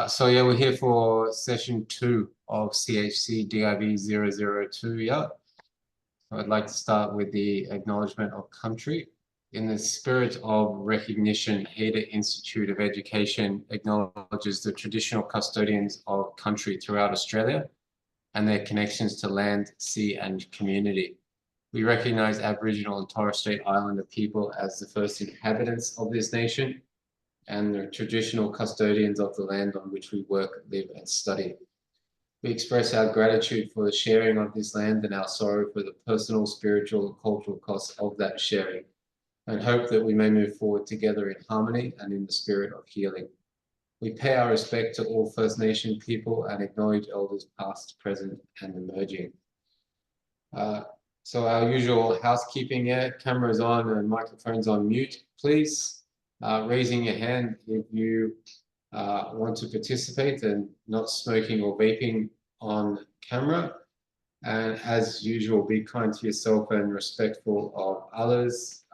So yeah, we're here for session 2 of CHCDIV002. Yeah, I'd like to start with the acknowledgement of country. In the spirit of recognition, Haida Institute of Education acknowledges the traditional custodians of country throughout Australia and their connections to land, sea, and community. We recognize Aboriginal and Torres Strait Islander people as the first inhabitants of this nation and the traditional custodians of the land on which we work, live, and study. We express our gratitude for the sharing of this land and our sorrow for the personal, spiritual, and cultural costs of that sharing, and hope that we may move forward together in harmony and in the spirit of healing. We pay our respect to all First Nation people and acknowledge elders past, present, and emerging. So our usual housekeeping, cameras on and microphones on mute, please. Raising your hand if you want to participate and not smoking or vaping on camera. And as usual, be kind to yourself and respectful of others.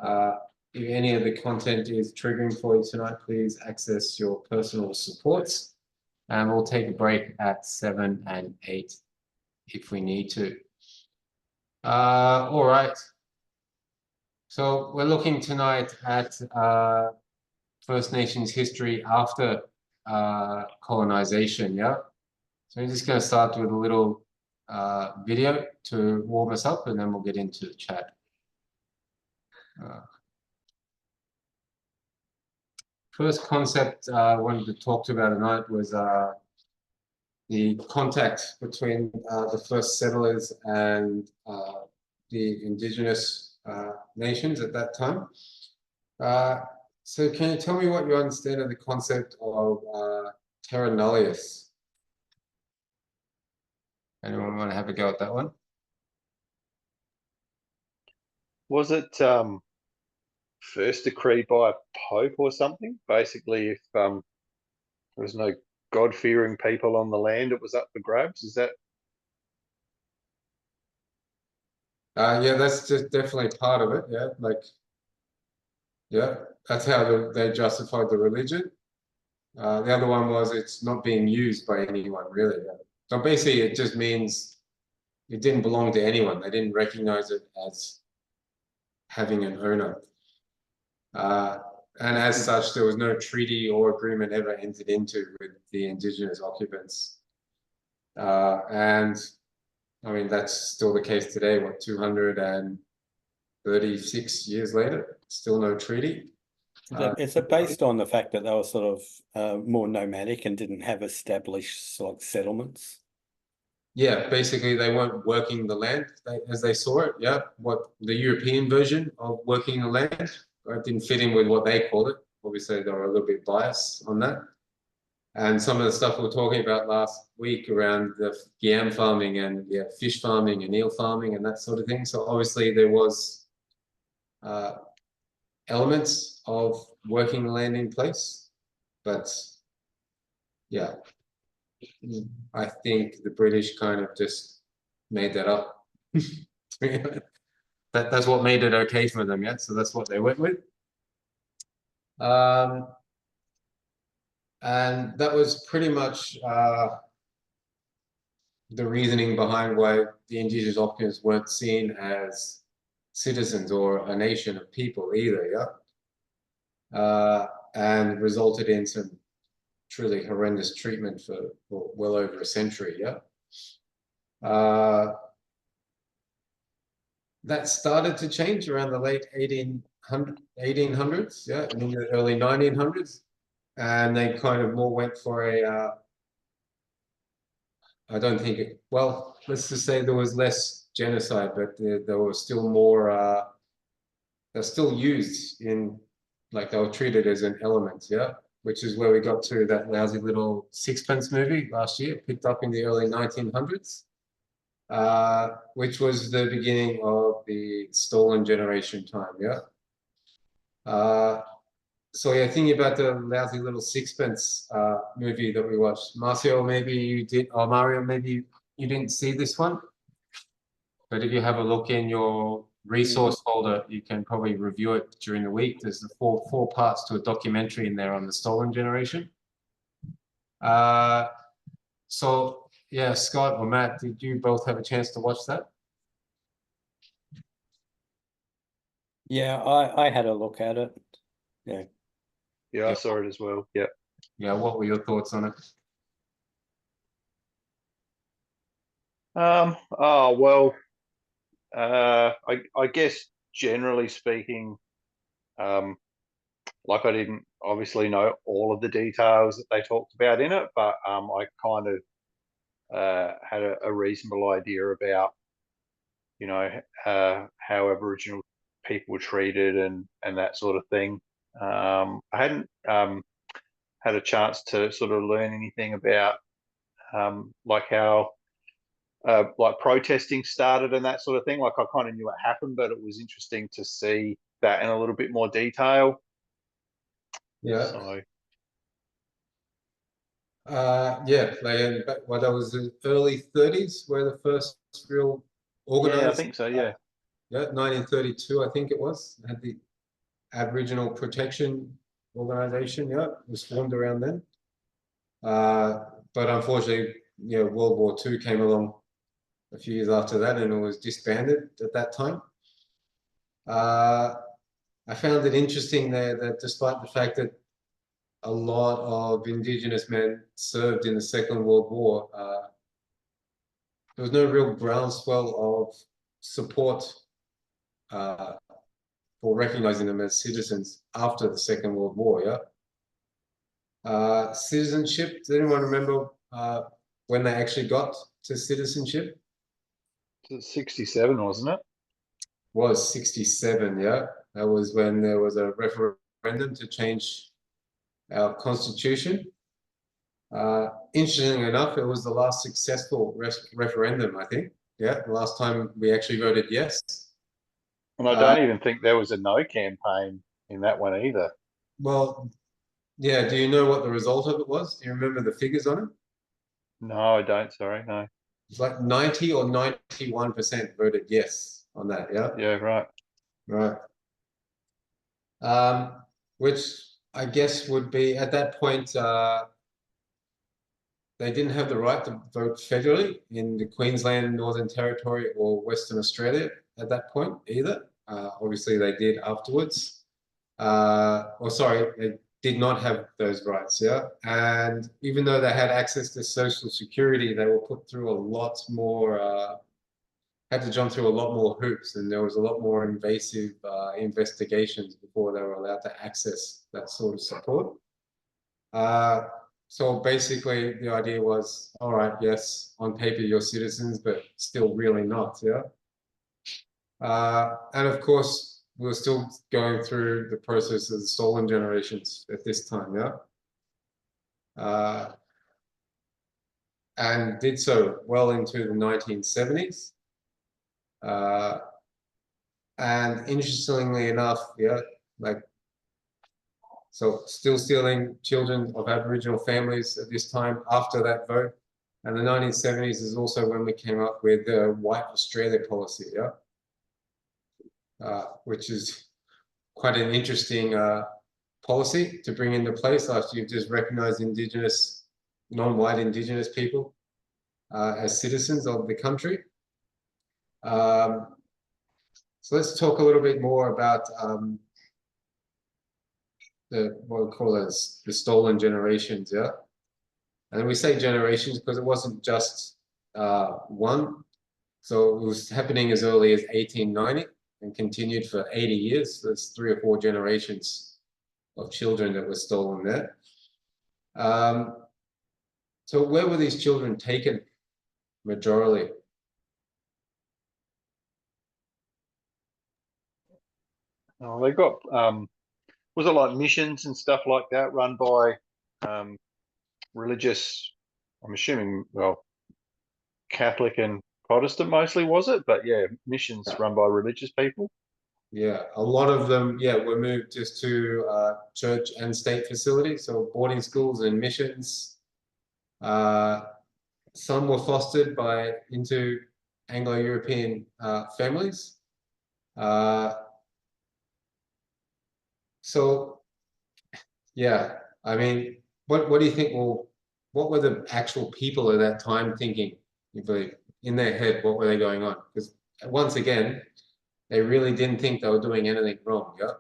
If any of the content is triggering for you tonight, please access your personal supports. And we'll take a break at 7 and 8 if we need to. All right. So we're looking tonight at First Nations history after colonization, yeah? So I'm just going to start with a little video to warm us up, and then we'll get into the chat. First concept I wanted to talk about tonight was the contact between the first settlers and the Indigenous nations at that time. So can you tell me what you understand of the concept of terra nullius? Anyone want to have a go at that one? Was it first decreed by a pope or something? Basically, if there was no God-fearing people on the land, it was up for grabs. Is that? Yeah, that's just definitely part of it. Yeah, like, yeah, that's how they justified the religion. The other one was it's not being used by anyone, really. Yeah. So basically, it just means it didn't belong to anyone. They didn't recognize it as having an owner. And as such, there was no treaty or agreement ever entered into with the Indigenous occupants. And I mean, that's still the case today, what, 236 years later, still no treaty. Is it based on the fact that they were sort of more nomadic and didn't have established like settlements? Yeah, basically they weren't working the land as they saw it. Yeah, what the European version of working the land, right, didn't fit in with what they called it. Obviously, they were a little bit biased on that. And some of the stuff we were talking about last week around the yam farming and fish farming and eel farming and that sort of thing. So obviously there was elements of working the land in place, but yeah, I think the British kind of just made that up. That's what made it okay for them, yeah. So that's what they went with. And that was pretty much the reasoning behind why the Indigenous occupants weren't seen as citizens or a nation of people either, yeah. And resulted in some truly horrendous treatment for well over a century, yeah. That started to change around the late 1800s, yeah, and in the early 1900s. And they kind of more went for a, I don't think it, well, let's just say there was less genocide, but there was still more, they're still used in, like they were treated as an element, yeah, which is where we got to that lousy little Sixpence movie last year, picked up in the early 1900s, which was the beginning of the stolen generation time, yeah. So yeah, thinking about the lousy little Sixpence movie that we watched. Marcio, maybe you did, or Mario, maybe you didn't see this one. But if you have a look in your resource folder, you can probably review it during the week. There's the four parts to a documentary in there on the stolen generation. So yeah, Scott or Matt, did you both have a chance to watch that? Yeah, I had a look at it. Yeah. Yeah, I Yeah. saw it as well. Yeah. Yeah, what were your thoughts on it? Oh well. I guess generally speaking, like I didn't obviously know all of the details that they talked about in it, but I kind of had a reasonable idea about, you know, how Aboriginal people were treated and that sort of thing. I hadn't had a chance to sort of learn anything about like how like protesting started and that sort of thing. Like I kind of knew it happened, but it was interesting to see that in a little bit more detail. Yeah. So Yeah, like well, that was the early 30s where the first real yeah, I organized. think so. Yeah. Yeah, 1932, I think it was. Had the Aboriginal Protection Organization. Yeah, it was formed around then. But unfortunately, yeah, World War II came along a few years after that, and it was disbanded at that time. I found it interesting there that despite the fact that a lot of Indigenous men served in the Second World War, there was no real groundswell of support for recognizing them as citizens after the Second World War. Yeah. Citizenship. Does anyone remember when they actually got to citizenship? 67, wasn't it? Was 67. Yeah, that was when there was a referendum to change our constitution. Interestingly enough, it was the last successful referendum, I think. Yeah, the last time we actually voted yes. And I don't even think there was a no campaign in that one either. Well, yeah, do you know what the result of it was? Do you remember the figures on it? No, I don't. Sorry, no. It's like 90 or 91% voted yes on that. Yeah, Yeah, right. right. Which I guess would be at that point, they didn't have the right to vote federally in the Queensland, Northern Territory, or Western Australia at that point either. Obviously, they did afterwards. Or sorry, they did not have those rights. Yeah, and even though they had access to Social Security, they were put through a lot more. Had to jump through a lot more hoops, and there was a lot more invasive investigations before they were allowed to access that sort of support. So basically, the idea was, all right, yes, on paper you're citizens, but still really not, yeah. And of course, we were still going through the process of the stolen generations at this time, yeah. And did so well into the 1970s. And interestingly enough, yeah, like, so still stealing children of Aboriginal families at this time after that vote. And the 1970s is also when we came up with the White Australia policy, yeah, which is quite an interesting policy to bring into place after you've just recognized Indigenous, non-white Indigenous people as citizens of the country. So let's talk a little bit more about what we call as the stolen generations, yeah. And we say generations because it wasn't just one. So it was happening as early as 1890 and continued for 80 years. So that's 3 or 4 generations of children that were stolen there. So where were these children taken majorly? Oh, they got was it like missions and stuff like that run by religious? I'm assuming, well, Catholic and Protestant mostly, was it? But yeah, missions run by religious people. Yeah, a lot of them, yeah, were moved just to church and state facilities, so boarding schools and missions. Some were fostered into Anglo-European families. So, yeah, I mean, what do you think will what were the actual people at that time thinking? You believe in their head, what were they going on? Because once again, they really didn't think they were doing anything wrong. Yeah.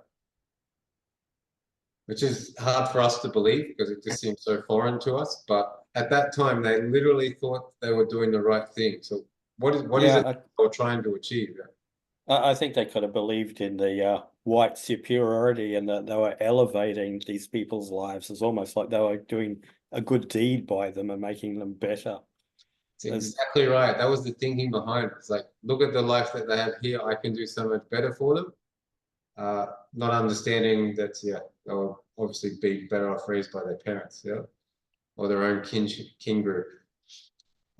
Which is hard for us to believe because it just seems so foreign to us. But at that time, they literally thought they were doing the right thing. So what is Yeah, it they were trying to achieve? I think they could have believed in the white superiority and that they were elevating these people's lives. It's almost like they were doing a good deed by them and making them better. It's exactly right. That was the thinking behind it. It's like, look at the life that they have here. I can do so much better for them. Not understanding that, yeah, they'll obviously be better off raised by their parents, yeah, or their own kin group.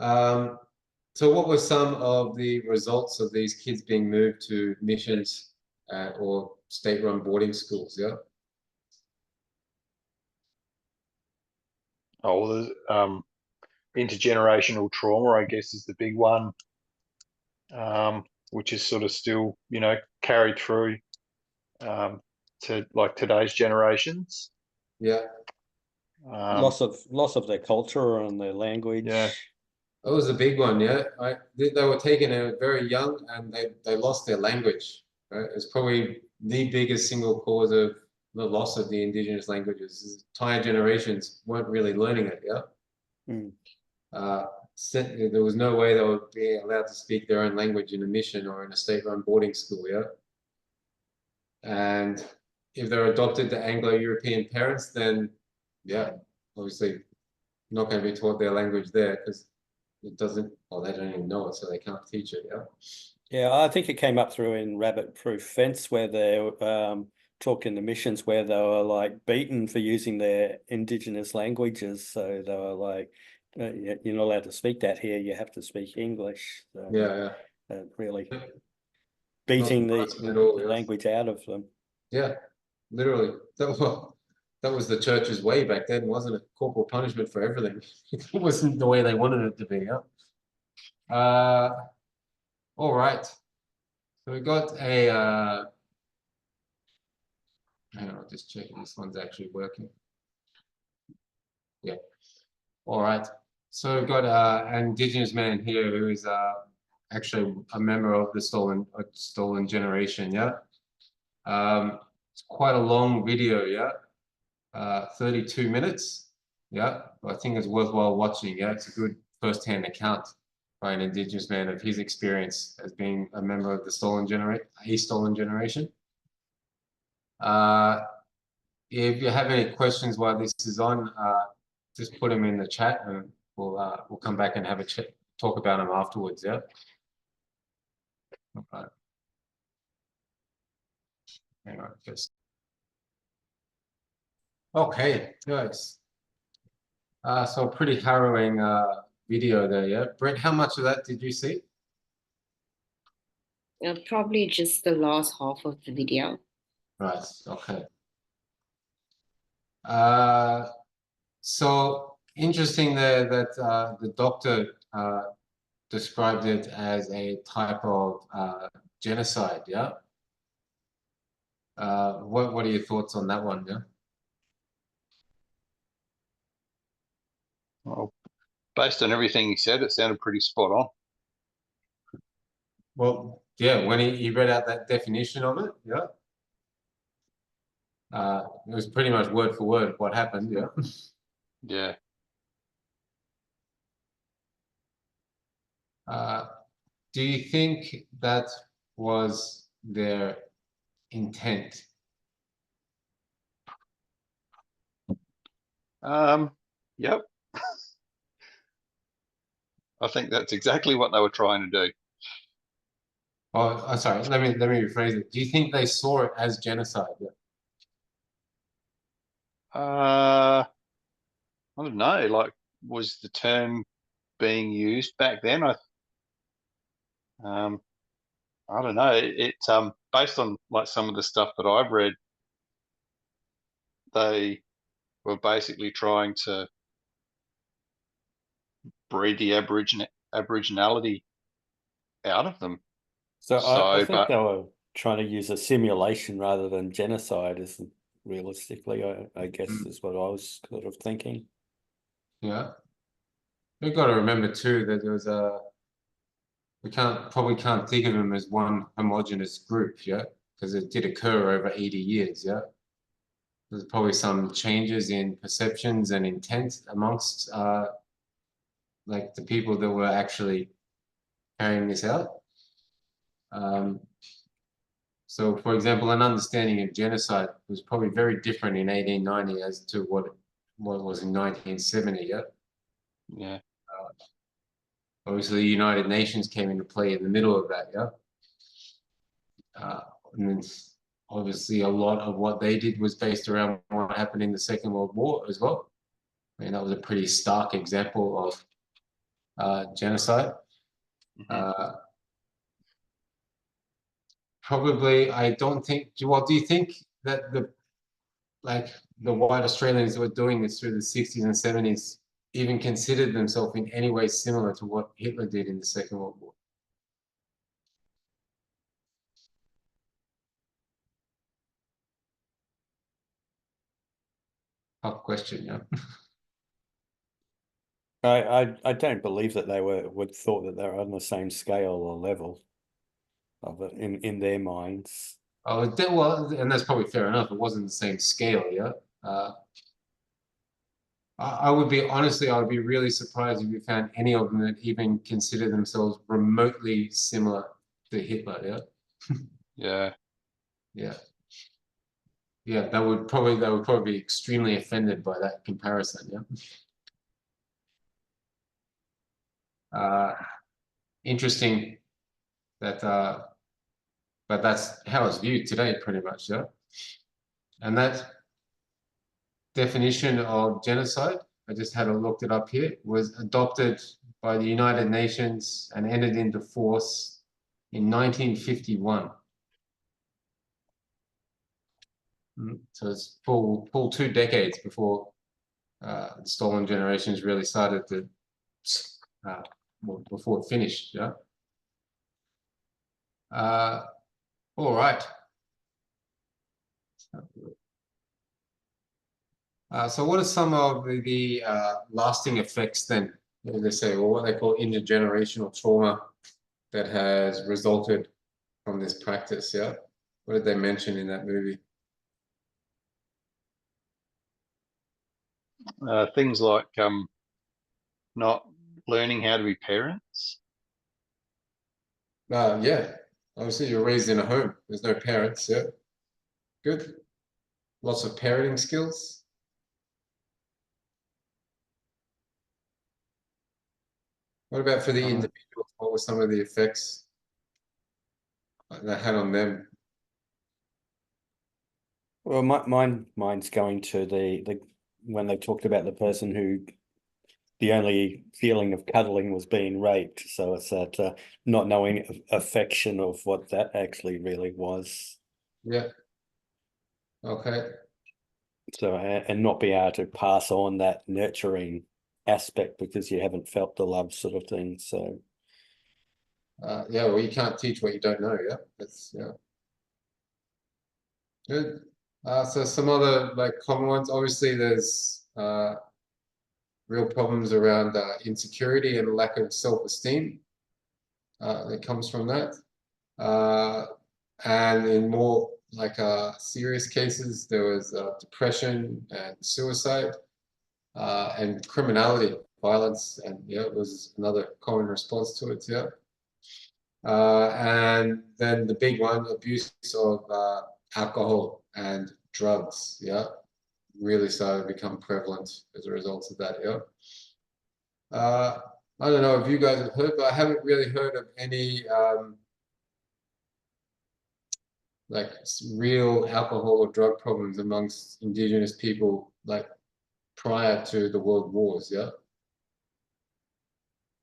So what were some of the results of these kids being moved to missions or state-run boarding schools, yeah? Oh, well, there's, intergenerational trauma, I guess, is the big one, which is sort of still, carried through to like today's generations. Yeah. Loss of their culture and their language. Yeah. That was a big one, yeah. They were taken out very young and they lost their language. Right? It's probably the biggest single cause of the loss of the indigenous languages. Entire generations weren't really learning it, yeah. Mm. There was no way they would be allowed to speak their own language in a mission or in a state-run boarding school, yeah. And if they're adopted to Anglo-European parents, then yeah, obviously not going to be taught their language there because it doesn't, well, they don't even know it, so they can't teach it, yeah. Yeah, I think it came up through in Rabbit Proof Fence where they talking to missions where they were like beaten for using their indigenous languages. So they were like, you're not allowed to speak that here. You have to speak English. So, yeah, really yeah. beating Not the at all, yeah. language out of them. Yeah, literally. That was the church's way back then, wasn't it? Corporal punishment for everything. It wasn't the way they wanted it to be, yeah. All right. So we got a hang on, I'll just check if this one's actually working. Yeah. All right. So we've got an Indigenous man here who is actually a member of the stolen generation, yeah. It's quite a long video, yeah. 32 minutes, yeah. I think it's worthwhile watching, yeah. It's a good first-hand account by an Indigenous man of his experience as being a member of the stolen generation. If you have any questions while this is on, just put them in the chat and we'll come back and have a talk about them afterwards, yeah. Okay. Hang on, just. Okay, guys. So a pretty harrowing video there, yeah. Brett, how much of that did you see? Probably just the last half of the video. Right, okay. So interesting there that the doctor described it as a type of genocide, yeah? What are your thoughts on that one, yeah? Well, based on everything he said, it sounded pretty spot on. Well, yeah, when he read out that definition of it, yeah. It was pretty much word for word what happened, yeah. Yeah. Do you think that was their intent? Yep. I think that's exactly what they were trying to do. Oh, sorry, let me rephrase it. Do you think they saw it as genocide? Yeah. I don't know, like, was the term being used back then? I don't know. It based on like some of the stuff that I've read, they were basically trying to breed the Aboriginality out of them. So I think but they were trying to use a simulation rather than genocide, isn't realistically, I guess is what I was sort of thinking. Yeah. We've got to remember too that there was we probably can't think of them as one homogeneous group, yeah, because it did occur over 80 years, yeah. There's probably some changes in perceptions and intent amongst like the people that were actually carrying this out. So, for example, an understanding of genocide was probably very different in 1890 as to what it was in 1970. Yeah. Yeah. Obviously, the United Nations came into play in the middle of that. Yeah. And then obviously, a lot of what they did was based around what happened in the Second World War as well. I mean, that was a pretty stark example of genocide. Probably, I don't think. Well, do you think that the white Australians that were doing this through the 60s and 70s even considered themselves in any way similar to what Hitler did in the Second World War? Tough question, yeah. I don't believe that they would thought that they were on the same scale or level of it in their minds. Oh, well, and that's probably fair enough. It wasn't the same scale, yeah. I would be honestly, I would be really surprised if you found any of them that even consider themselves remotely similar to Hitler, yeah. Yeah. Yeah. Yeah, they would probably be extremely offended by that comparison, yeah. Interesting that but that's how it's viewed today pretty much, yeah. And that definition of genocide, I just had a looked it up here, was adopted by the United Nations and entered into force in 1951. So it's full 2 decades before the stolen generations really started to well, before it finished, yeah. All right. So what are some of the lasting effects then? What do they say? Well, what they call intergenerational trauma that has resulted from this practice, yeah? What did they mention in that movie? Things like not learning how to be parents. Yeah, obviously you're raised in a home. There's no parents, yeah. Good. Lots of parenting skills. What about for the individuals? What were some of the effects that had on them? Well, mine's going to the when they talked about the person who the only feeling of cuddling was being raped. So it's that not knowing affection of what that actually really was. Yeah. Okay. So and not be able to pass on that nurturing aspect because you haven't felt the love sort of thing. So yeah, well, you can't teach what you don't know, yeah. That's yeah. Good. So some other like common ones, obviously there's real problems around insecurity and lack of self-esteem that comes from that. And in more like serious cases, there was depression and suicide and criminality, violence, and yeah, it was another common response to it, yeah. And then the big one, abuse of alcohol and drugs, yeah, really started to become prevalent as a result of that, yeah. I don't know if you guys have heard, but I haven't really heard of any like real alcohol or drug problems amongst indigenous people like prior to the world wars, yeah.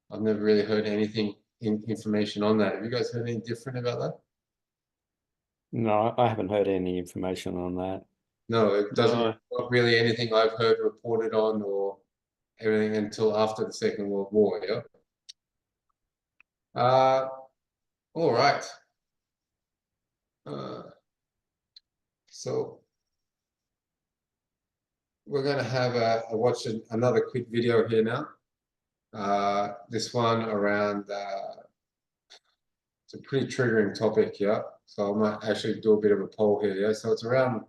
I've never really heard anything information on that. Have you guys heard any different about that? no, I haven't heard any information on that. No, it doesn't. No. Not really anything I've heard reported on or everything until after the Second World War, yeah. All right. So we're going to have watch another quick video here now. This one around, it's a pretty triggering topic, yeah. So I might actually do a bit of a poll here, yeah. So it's around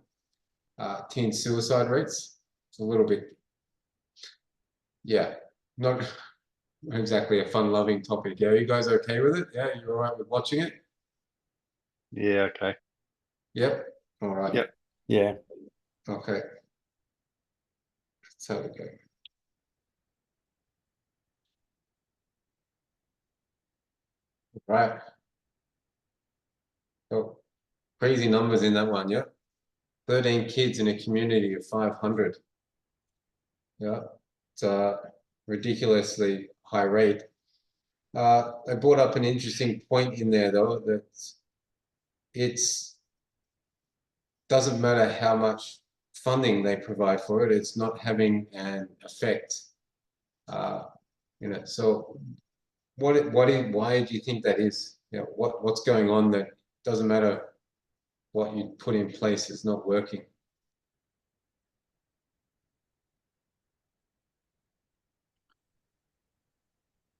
teen suicide rates. It's a little bit, yeah, not exactly a fun-loving topic. Yeah, you guys okay with it? Yeah, you're all right with watching it? Yeah, okay. Yep. All right. Yep. Yeah. Okay. Let's have a go. Right. Oh, crazy numbers in that one, yeah. 13 kids in a community of 500. Yeah, it's a ridiculously high rate. I brought up an interesting point in there though, that it's doesn't matter how much funding they provide for it, it's not having an effect. So why do you think that is? What's going on that doesn't matter what you put in place is not working?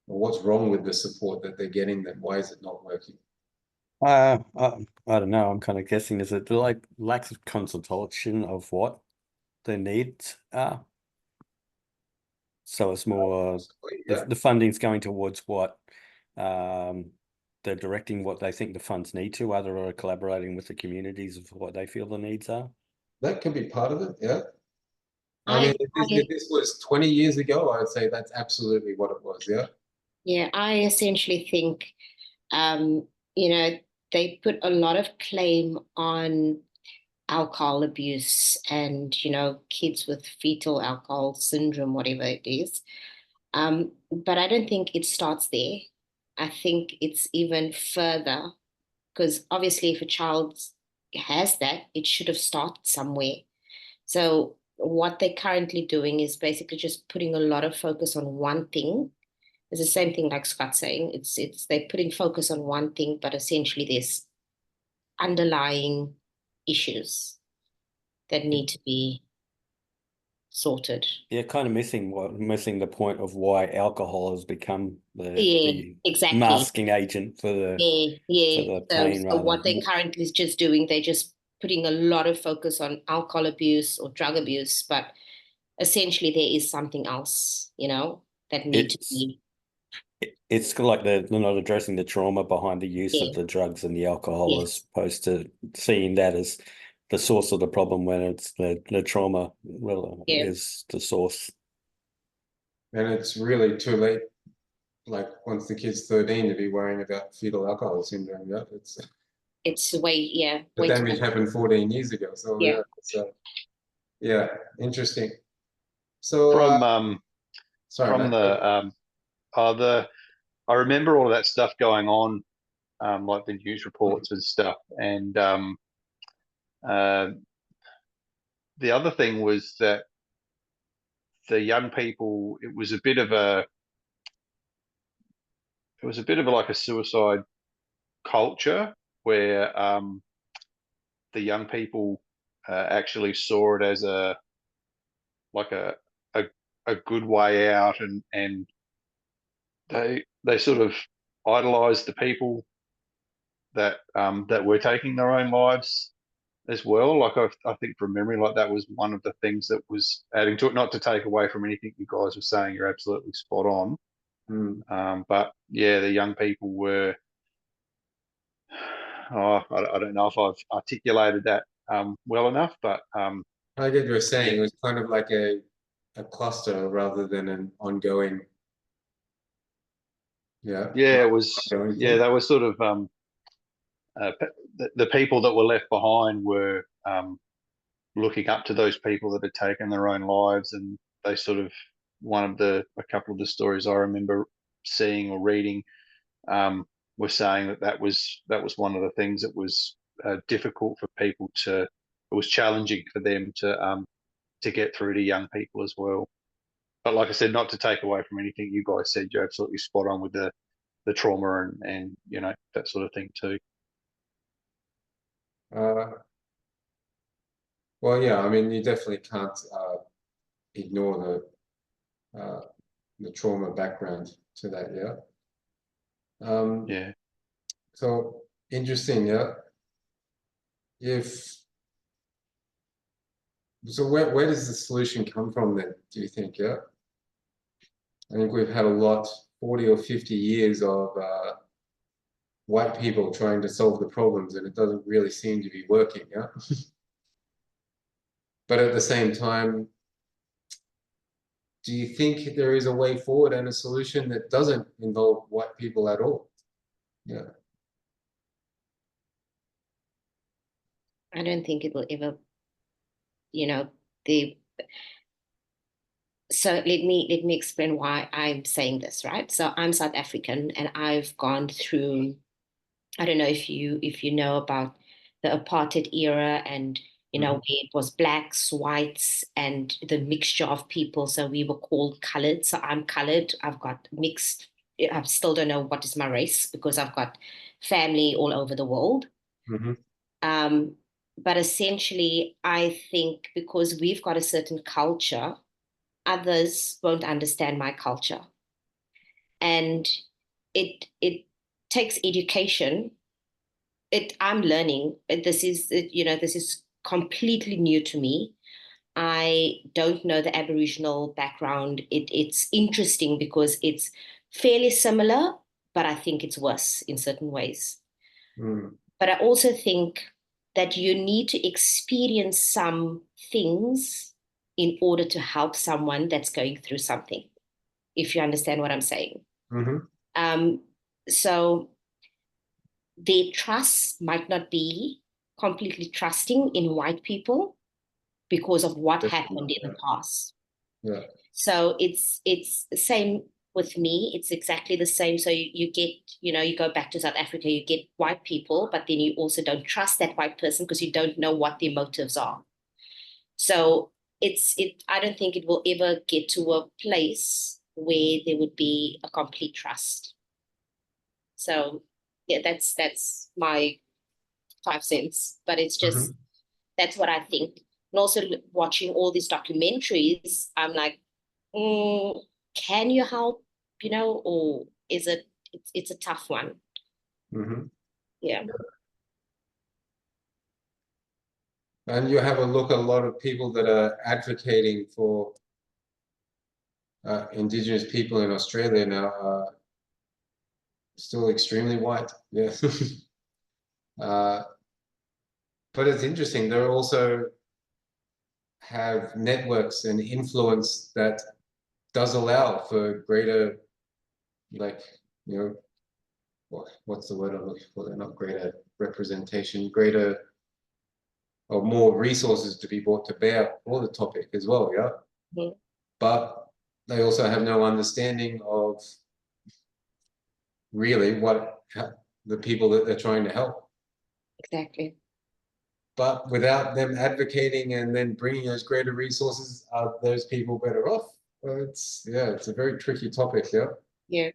Or what's wrong with the support that they're getting then? Why is it not working? I don't know. I'm kind of guessing. Is it like lack of consultation of what their needs are? So it's more Yeah. the funding's going towards what they're directing what they think the funds need to, other or collaborating with the communities of what they feel the needs are. That can be part of it, yeah. I mean, if this was 20 years ago, I would say that's absolutely what it was, yeah. Yeah, I essentially think, um, they put a lot of claim on alcohol abuse and, kids with fetal alcohol syndrome, whatever it is. But I don't think it starts there. I think it's even further because obviously, if a child has that, it should have started somewhere. So, what they're currently doing is basically just putting a lot of focus on one thing. It's the same thing like Scott's saying. It's they're putting focus on one thing, but essentially there's underlying issues that need to be sorted. Yeah, kind of missing the point of why alcohol has become the Exactly. masking agent for Yeah, yeah. the So, pain rather what they than currently is just doing, they're just putting a lot of focus on alcohol abuse or drug abuse, but essentially there is something else, that needs to it's be. it's like they're not addressing the trauma behind the use of Yeah, the drugs and the alcohol, yeah, as opposed to seeing that as the source of the problem when it's the trauma yeah. is the source. And it's really too late, like once the kid's 13, to be worrying about fetal alcohol syndrome. Yeah, It's way, yeah, the way too damage much. happened 14 years ago. So Yeah. yeah, interesting. So sorry, from Matt. I remember all of that stuff going on, like the news reports and stuff, and the other thing was that the young people, it was a bit of like a suicide culture where the young people actually saw it as like a a good way out, and they sort of idolized the people that that were taking their own lives as well. Like I think from memory, like that was one of the things that was adding to it. Not to take away from anything you guys were saying, you're absolutely spot on. But yeah, the young people were. Oh, I don't know if I've articulated that well enough, but I get what you're saying. yeah, It was kind of like a cluster rather than an ongoing, yeah, it was. ongoing Yeah, thing. they were sort of the people that were left behind were looking up to those people that had taken their own lives, and they sort of a couple of the stories I remember seeing or reading were saying that was one of the things that was difficult for people to. It was challenging for them to get through to young people as well. But like I said, not to take away from anything you guys said, you're absolutely spot on with the trauma and that sort of thing too. Well, yeah, I mean, you definitely can't ignore the the trauma background to that, yeah. Yeah. So interesting, yeah. So where does the solution come from then, do you think, yeah? I think we've had a lot, 40 or 50 years of white people trying to solve the problems, and it doesn't really seem to be working, yeah? But at the same time, do you think there is a way forward and a solution that doesn't involve white people at all? Yeah. I don't think it will ever, you know, the so let me explain why I'm saying this, right? So I'm South African and I've gone through, I don't know if you know about the apartheid era, and where it was blacks, whites, and the mixture of people. So we were called colored. So I'm colored. I've got mixed. I still don't know what is my race because I've got family all over the world. Mm-hmm. But essentially, I think because we've got a certain culture, others won't understand my culture. And it takes education. I'm learning. This is completely new to me. I don't know the Aboriginal background. It's interesting because it's fairly similar, but I think it's worse in certain ways. Mm. But I also think that you need to experience some things in order to help someone that's going through something, if you understand what I'm saying. Mm-hmm. So their trust might not be completely trusting in white people because of what happened in the past. Yeah. So it's the same with me. It's exactly the same. So you get, you go back to South Africa, you get white people, but then you also don't trust that white person because you don't know what their motives are. So I don't think it will ever get to a place where there would be a complete trust. So yeah, that's my 5 cents, but it's just, that's what I think. And also watching all these documentaries, I'm like, can you help, or is it's a tough one. Mm-hmm. Yeah. And you have a look at a lot of people that are advocating for Indigenous people in Australia now are still extremely white. Yeah. But it's interesting. They also have networks and influence that does allow for greater, like, what's the word I'm looking for? They're not greater representation, greater or more resources to be brought to bear for the topic as well, yeah? Mhm. But they also have no understanding of really the people that they're trying to help. Exactly. But without them advocating and then bringing those greater resources, are those people better off? Well, it's a very tricky topic, yeah? Yeah.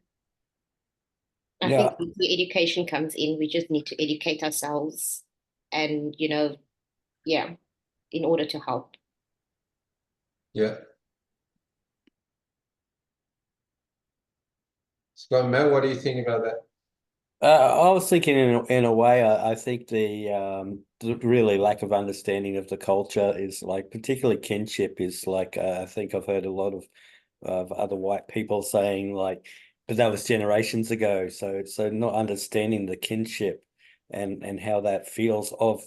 I think that's where education comes in. We just need to educate ourselves and, yeah, in order to help. Yeah. Scott, Matt, what do you think about that? I was thinking in a way, I think the really lack of understanding of the culture is like, particularly kinship is like, I think I've heard a lot of other white people saying like, but that was generations ago. So not understanding the kinship and how that feels of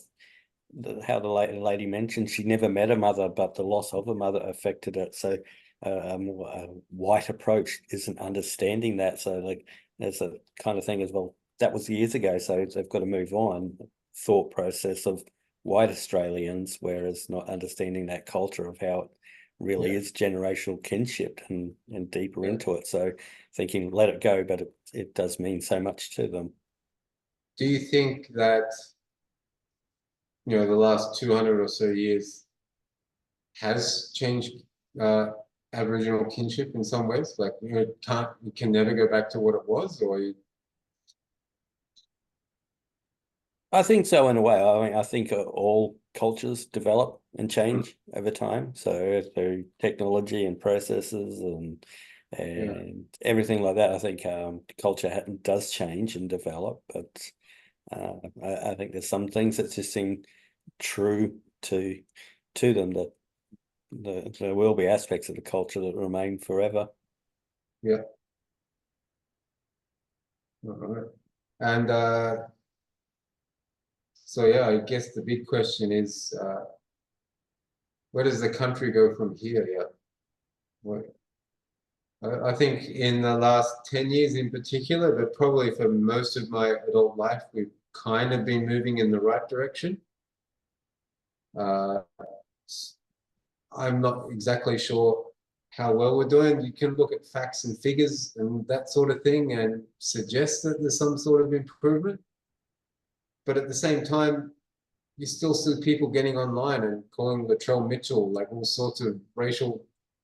how the lady mentioned she never met a mother, but the loss of a mother affected it. So a white approach isn't understanding that. So like there's a kind of thing as well. That was years ago, so they've got to move on. Thought process of white Australians, whereas not understanding that culture of how it really is generational kinship and deeper into it. So thinking let it go, but it does mean so much to them. Do you think that the last 200 or so years has changed Aboriginal kinship in some ways? Like you can never go back to what it was, or I think so in a way. I mean, I think all cultures develop and change over time. So through technology and processes and and everything like that. I think culture does change and develop, but I think there's some things that just seem true to them, that there will be aspects of the culture that remain forever. Yeah. All right. And so yeah, I guess the big question is, where does the country go from here? Yeah. What, I think in the last 10 years in particular, but probably for most of my adult life, we've kind of been moving in the right direction. I'm not exactly sure how well we're doing. You can look at facts and figures and that sort of thing and suggest that there's some sort of improvement. But at the same time, you still see people getting online and calling Latrell Mitchell like all sorts of racial,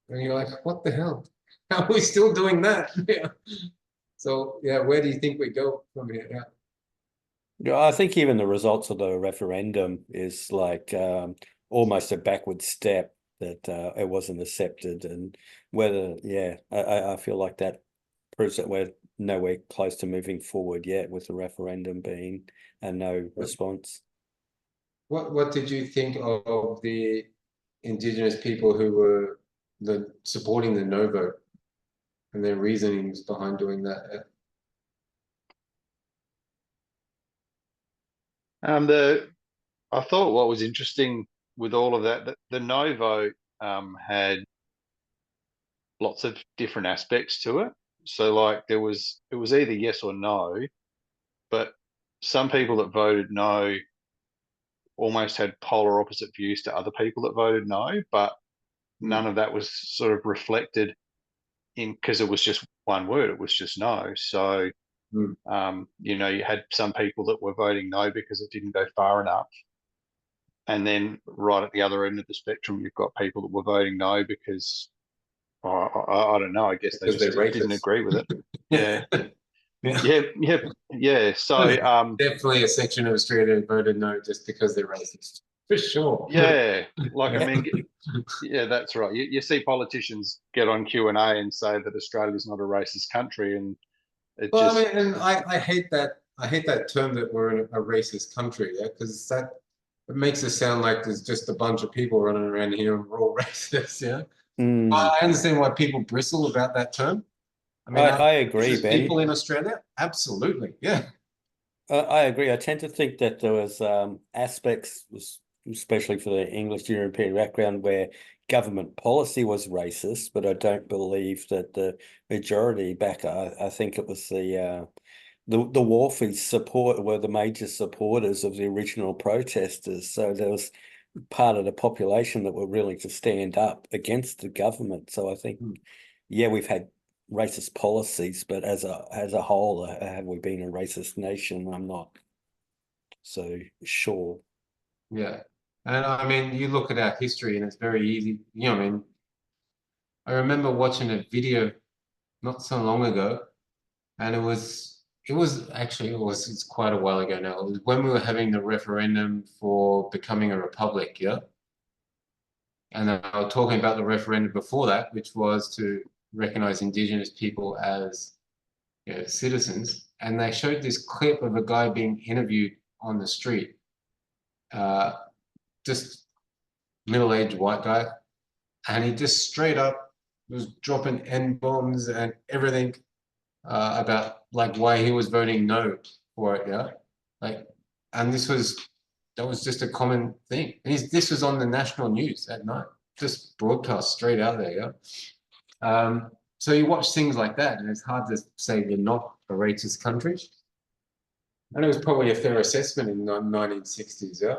and you're like, what the hell? How are we still doing that? Yeah. So yeah, where do you think we go from here? Yeah. Yeah, I think even the results of the referendum is like almost a backward step, that it wasn't accepted, and whether, yeah, I feel like that proves that we're nowhere close to moving forward yet with the referendum being a no response. What did you think of the Indigenous people who were supporting the no vote and their reasonings behind doing that? I thought what was interesting with all of that the no vote had lots of different aspects to it. So like it was either yes or no, but some people that voted no almost had polar opposite views to other people that voted no, but none of that was sort of reflected in, because it was just one word, it was just no. So you know, you had some people that were voting no because it didn't go far enough. And then right at the other end of the spectrum, you've got people that were voting no because I don't know, I guess they Because just they're didn't racist. agree with it. Yeah. Yeah. Yeah. So definitely a section of Australia that voted no just because they're racist. For sure. yeah, like Yeah. I mean, yeah, that's right. You see politicians get on Q&A and say that Australia's not a racist country, and it Well, just I mean, and I hate that. I hate that term that we're in a racist country, yeah, because that it makes it sound like there's just a bunch of people running around here and we're all racist, yeah. I understand why people bristle about that term. I mean, I agree, racist Ben. people in Australia, absolutely, yeah. I agree. I tend to think that there was aspects, especially for the English European background, where government policy was racist, but I don't believe that the majority back. I think it was the Wharfies support were the major supporters of the original protesters. So there was part of the population that were willing to stand up against the government. So I think, yeah, we've had racist policies, but as a whole, have we been a racist nation? I'm not so sure. Yeah. And I mean, you look at our history and it's very easy. You know, I mean, I remember watching a video not so long ago, and it's quite a while ago now. It was when we were having the referendum for becoming a republic, yeah. And I was talking about the referendum before that, which was to recognize Indigenous people as, you know, citizens. And they showed this clip of a guy being interviewed on the street, just middle-aged white guy, and he just straight up was dropping N-bombs and everything about like why he was voting no for it, yeah. Like, and that was just a common thing. And this was on the national news at night, just broadcast straight out there, yeah. So you watch things like that, and it's hard to say we're not a racist country. And it was probably a fair assessment in the 1960s, yeah.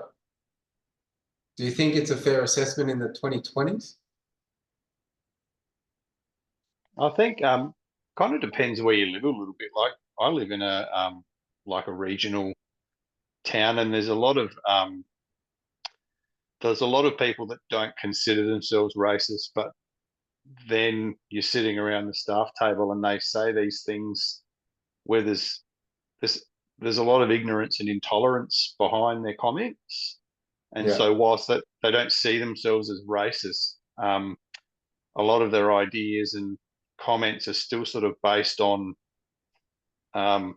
Do you think it's a fair assessment in the 2020s? I think kind of depends where you live a little bit. Like I live in a like a regional town, and there's a lot of people that don't consider themselves racist, but then you're sitting around the staff table and they say these things where there's there's a lot of ignorance and intolerance behind their comments. And Yeah. so whilst that they don't see themselves as racist, a lot of their ideas and comments are still sort of based on, I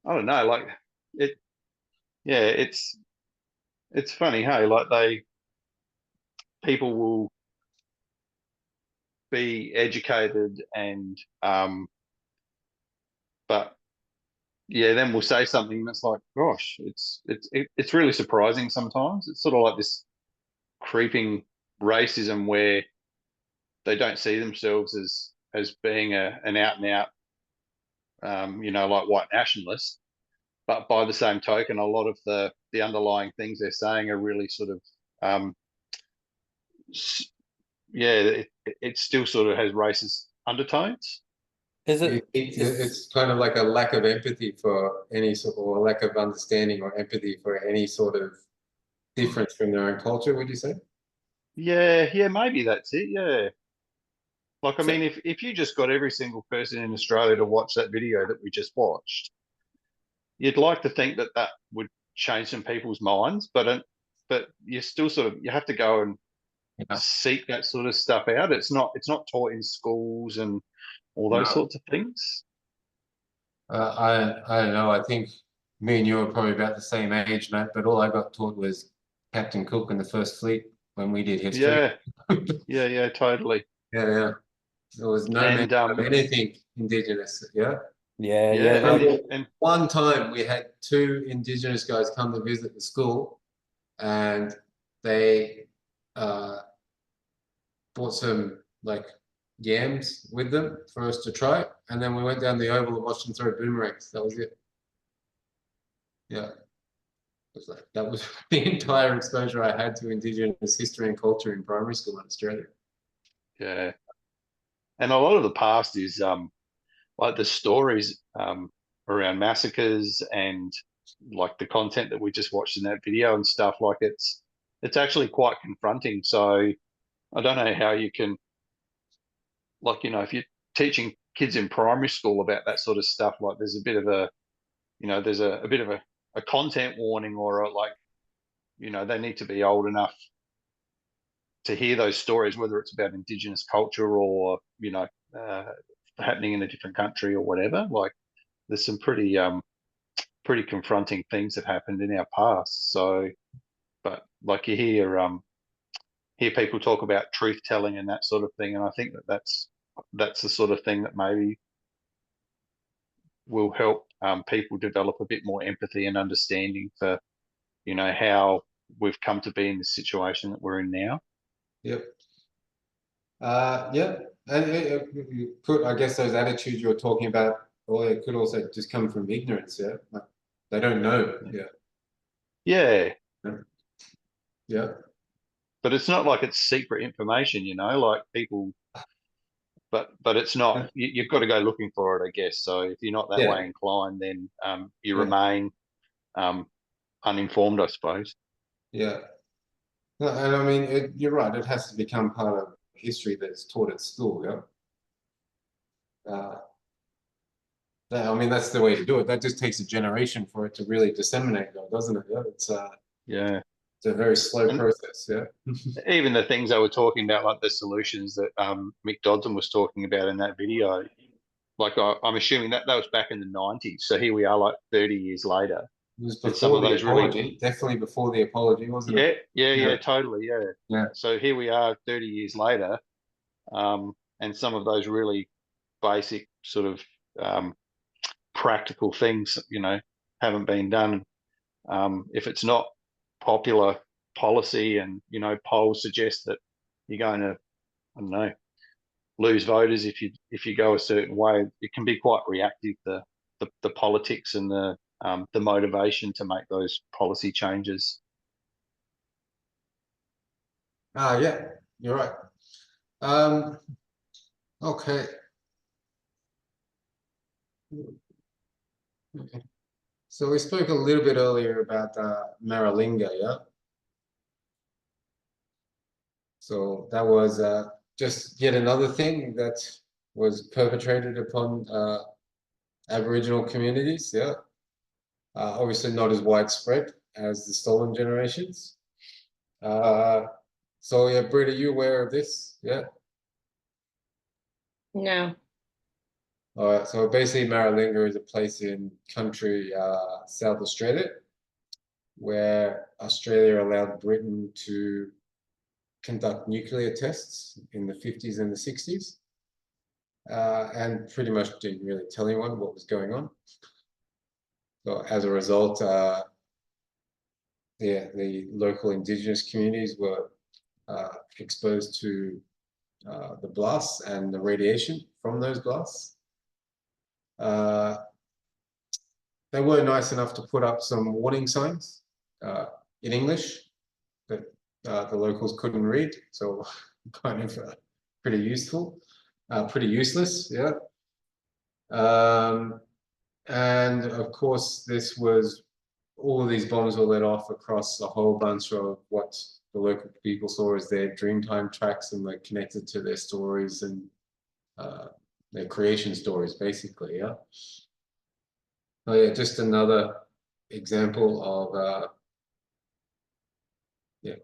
don't know, like it. Yeah, it's funny, hey, like people will be educated and but yeah, then we'll say something that's like, gosh, it's really surprising sometimes. It's sort of like this creeping racism where they don't see themselves as being an out and out like white nationalist, but by the same token, a lot of the underlying things they're saying are really sort of yeah, it still sort of has racist undertones. Is it? It's kind of like a lack of empathy for any sort, or a lack of understanding or empathy for any sort of difference from their own culture, would you say? Yeah, maybe that's it. Yeah. Like, I So- mean, if you just got every single person in Australia to watch that video that we just watched, you'd like to think that that would change some people's minds, but you still sort of, you have to go and Yeah. seek that sort of stuff out. It's not taught in schools and all those No. sorts of things. I don't know. I think me and you are probably about the same age, Matt, but all I got taught was Captain Cook and the First Fleet when we did history. Yeah, totally. Yeah. There was no And mention of anything Indigenous. Yeah. Yeah, yeah, like and One time we had two Indigenous guys come to visit the school, and they bought some like yams with them for us to try, and then we went down the oval and watched them throw boomerangs. That was it. Yeah. It was like, that was the entire exposure I had to Indigenous history and culture in primary school in Australia. yeah, and a lot of the past is like the stories around massacres and like the content that we just watched in that video and stuff. Like it's actually quite confronting. So I don't know how you can, like, if you're teaching kids in primary school about that sort of stuff, like there's a bit of a, there's a bit of a content warning, or like, they need to be old enough to hear those stories, whether it's about Indigenous culture or, happening in a different country or whatever. Like there's some pretty confronting things that happened in our past. So, but like you hear people talk about truth telling and that sort of thing, and I think that's the sort of thing that maybe will help people develop a bit more empathy and understanding for how we've come to be in the situation that we're in now. Yep. Yeah, and you could, I guess, those attitudes you're talking about, or it could also just come from ignorance. Yeah, like they don't know. Yeah, Yeah. but it's not like it's secret information, like people. But it's not. You've got to go looking for it, I guess. So if you're not that way inclined, then you remain uninformed, I suppose. Yeah. No, and I mean, you're right. It has to become part of history that's taught at school. Yeah. I mean, that's the way to do it. That just takes a generation for it to really disseminate, though, doesn't it? Yeah. It's a very slow process. Yeah. Even the things they were talking about, like the solutions that Mick Dodson was talking about in that video, like I'm assuming that was back in the 90s. So here we are, like 30 years later. It was And some before of the those apology, definitely before the apology, wasn't it? Yeah, totally, yeah. Yeah. So here we are 30 years later, and some of those really basic sort of practical things, haven't been done. If it's not popular policy and, polls suggest that you're going to, I don't know, lose voters if you go a certain way, it can be quite reactive, the politics and the motivation to make those policy changes. Yeah, you're right. Okay. So we spoke a little bit earlier about Maralinga, yeah? So that was just yet another thing that was perpetrated upon Aboriginal communities, yeah? Obviously not as widespread as the stolen generations. So yeah, Britt, are you aware of this? Yeah? No. All right, so basically Maralinga is a place in country South Australia where Australia allowed Britain to conduct nuclear tests in the 50s and the 60s, and pretty much didn't really tell anyone what was going on. So as a result, the local indigenous communities were exposed to the blasts and the radiation from those blasts. They were nice enough to put up some warning signs in English that the locals couldn't read, so kind of pretty useful, pretty useless, yeah. And of course, all of these bombs were let off across a whole bunch of what the local people saw as their Dreamtime tracks, and were connected to their stories and their creation stories, basically, yeah. Oh yeah, just another example of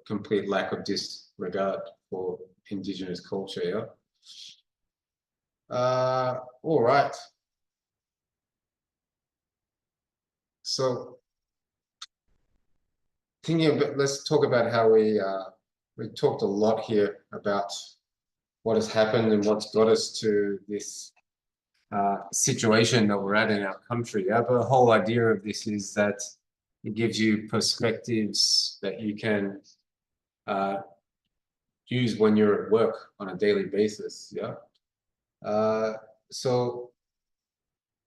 complete lack of disregard for Indigenous culture, yeah. All right. So thinking about, let's talk about how we talked a lot here about what has happened and what's got us to this situation that we're at in our country. Yeah, but the whole idea of this is that it gives you perspectives that you can use when you're at work on a daily basis. Yeah. So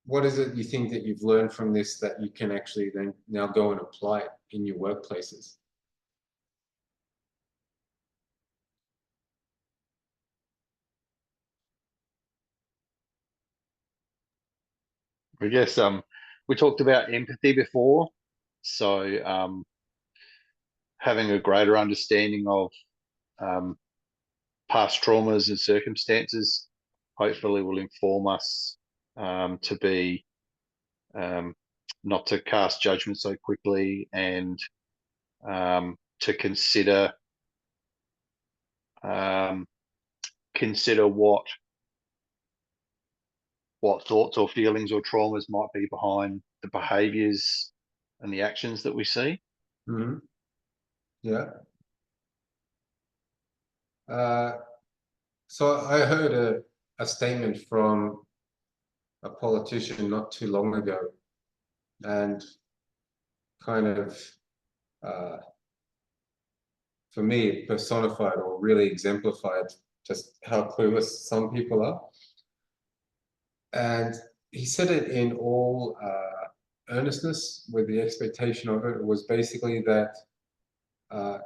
what is it you think that you've learned from this that you can actually then now go and apply it in your workplaces? I guess we talked about empathy before, so having a greater understanding of past traumas and circumstances hopefully will inform us to be not to cast judgment so quickly, and to consider what thoughts or feelings or traumas might be behind the behaviors and the actions that we see. Mm-hmm. Yeah. So I heard a statement from a politician not too long ago, and kind of, for me, it personified or really exemplified just how clueless some people are. And he said it in all earnestness, with the expectation of it was basically that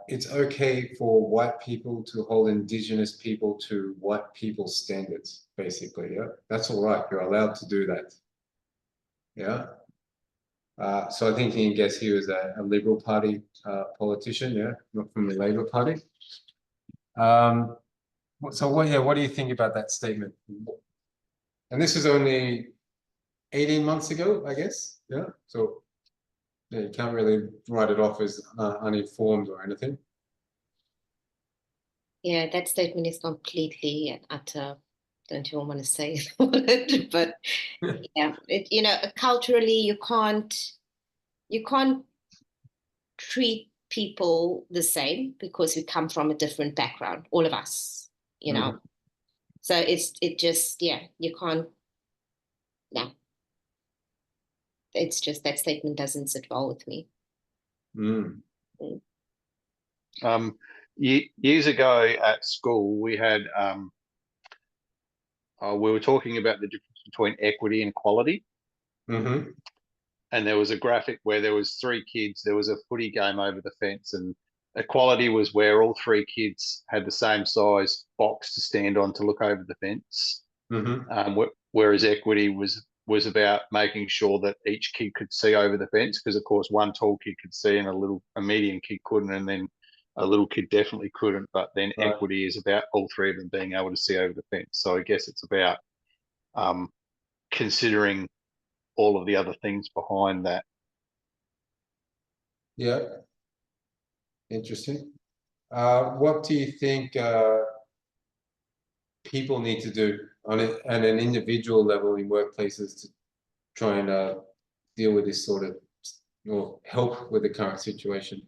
it's okay for white people to hold Indigenous people to white people's standards, basically. Yeah, that's all right. You're allowed to do that. Yeah. So I think he was a Liberal Party politician, yeah, not from the Labor Party. So what do you think about that statement? And this was only 18 months ago, I guess. Yeah. So yeah, you can't really write it off as uninformed or anything. Yeah, that statement is completely and utter. Don't even want to say it, but yeah, culturally you can't treat people the same because we come from a different background, all of us, Mm. So it just, you can't. No, it's just that statement doesn't sit well with me. Mm. Years ago at school, we had we were talking about the difference between equity and equality. Mm-hmm. And there was a graphic where there was 3 kids. There was a footy game over the fence, and equality was where all 3 kids had the same size box to stand on to look over the fence. Mm-hmm. Whereas equity was about making sure that each kid could see over the fence, because of course one tall kid could see and a medium kid couldn't, and then a little kid definitely couldn't. But then Right. equity is about all 3 of them being able to see over the fence. So I guess it's about considering all of the other things behind that. Yeah. Interesting. What do you think people need to do on it at an individual level in workplaces to try and deal with this sort of, or help with the current situation?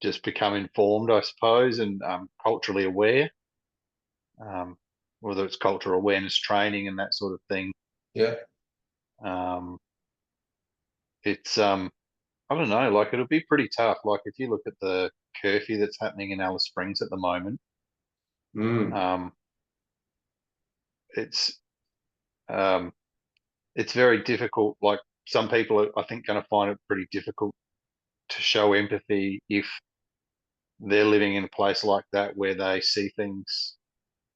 Just become informed, I suppose, and culturally aware. Whether it's cultural awareness training and that sort of thing. Yeah. It's I don't know, like it'll be pretty tough. Like if you look at the curfew that's happening in Alice Springs at the moment, it's very difficult. Like some people are, I think, going to find it pretty difficult to show empathy if they're living in a place like that where they see things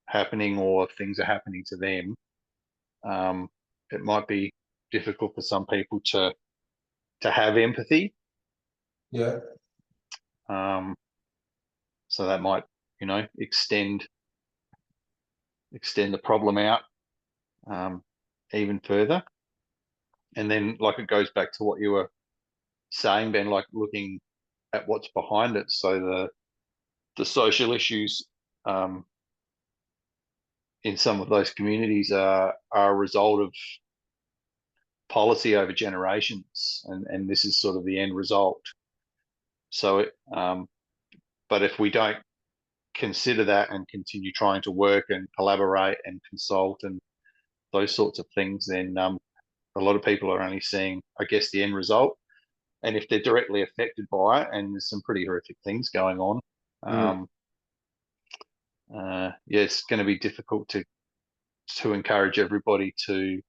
happening or things are happening to them. It might be difficult for some people to have empathy. Yeah. So that might, extend the problem out even further. And then, like, it goes back to what you were saying, Ben, like looking at what's behind it. So the social issues in some of those communities are a result of policy over generations, and this is sort of the end result. So, but if we don't consider that and continue trying to work and collaborate and consult and those sorts of things, then a lot of people are only seeing, I guess, the end result. And if they're directly affected by it, and there's some pretty horrific things going on, it's going to be difficult to encourage everybody to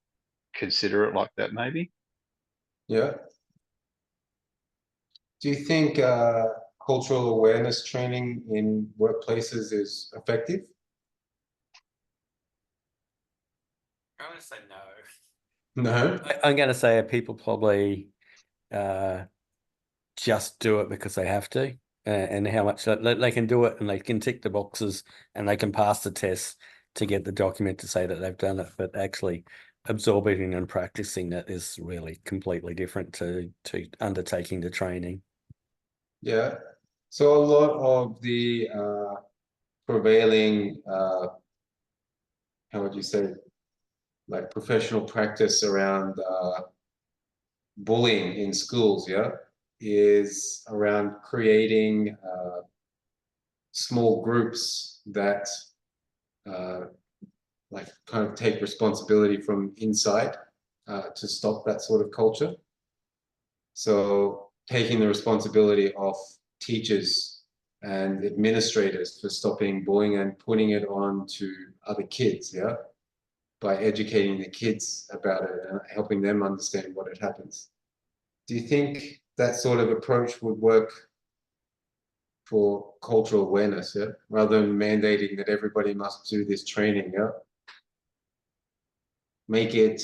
consider it like that, maybe. Yeah. Do you think cultural awareness training in workplaces is effective? I'm going to say no. No. I'm going to say people probably just do it because they have to, and how much they can do it, and they can tick the boxes and they can pass the test to get the document to say that they've done it. But actually absorbing and practicing that is really completely different to undertaking the training. Yeah. So a lot of the prevailing, how would you say, like professional practice around bullying in schools, yeah, is around creating small groups that like kind of take responsibility from inside to stop that sort of culture. So taking the responsibility off teachers and administrators for stopping bullying and putting it on to other kids, yeah, by educating the kids about it and helping them understand what it happens. Do you think that sort of approach would work for cultural awareness, yeah, rather than mandating that everybody must do this training, yeah? Make it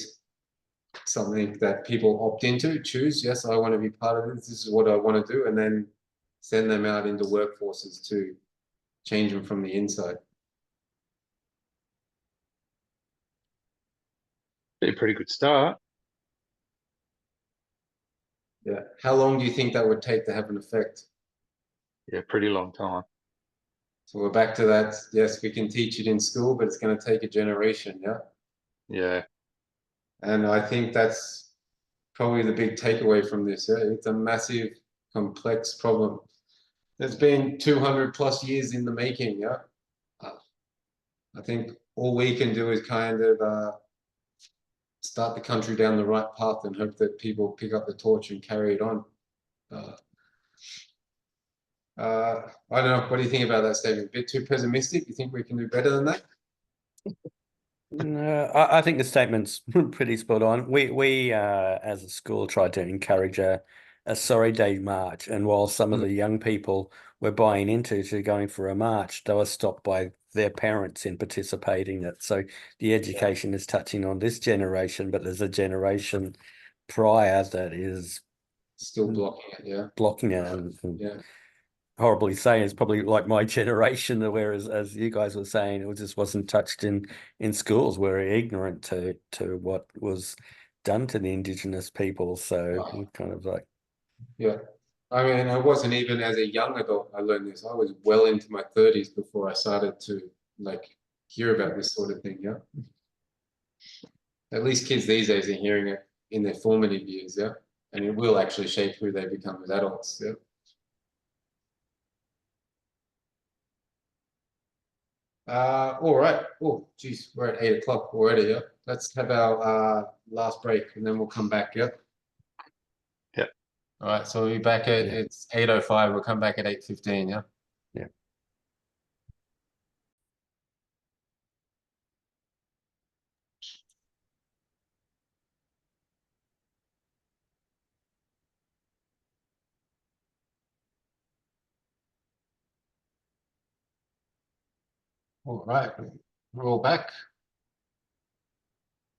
something that people opt into, choose, yes, I want to be part of this, this is what I want to do, and then send them out into workforces to change them from the inside. Be a pretty good start. Yeah. How long do you think that would take to have an effect? Yeah, pretty long time. So we're back to that. Yes, we can teach it in school, but it's going to take a generation, yeah? Yeah. And I think that's probably the big takeaway from this. Yeah? It's a massive, complex problem. It's been 200 plus years in the making, yeah? I think all we can do is kind of start the country down the right path and hope that people pick up the torch and carry it on. I don't know. What do you think about that statement? A bit too pessimistic? You think we can do better than that? No, I think the statement's pretty spot on. We as a school tried to encourage a sorry day march, and while some of the young people were buying into going for a march, they were stopped by their parents in participating in it. So the education is touching on this generation, but there's a generation prior that is still blocking it, yeah. Blocking it, and yeah. Horribly saying, it's probably like my generation, whereas as you guys were saying, it just wasn't touched in schools. We're ignorant to what was done to the Indigenous people. So Oh. we kind of like, Yeah. I mean, I wasn't even as a young adult I learned this. I was well into my 30s before I started to like hear about this sort of thing, yeah. At least kids these days are hearing it in their formative years, yeah. And it will actually shape who they become as adults, yeah. All right. Oh, geez, we're at 8 o'clock already, yeah. Let's have our last break and then we'll come back, yeah. Yep. All right, so we'll be back at, Yeah. it's 8:05, we'll come back at 8:15, yeah. yeah. All right, we're all back.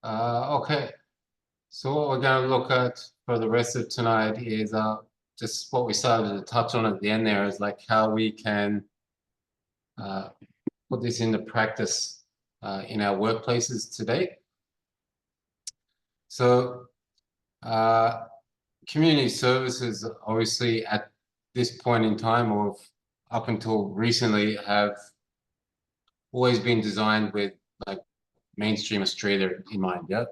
Okay, so what we're going to look at for the rest of tonight is just what we started to touch on at the end there is like how we can put this into practice in our workplaces today. So community services obviously at this point in time or up until recently have always been designed with like mainstream Australia in mind, yeah.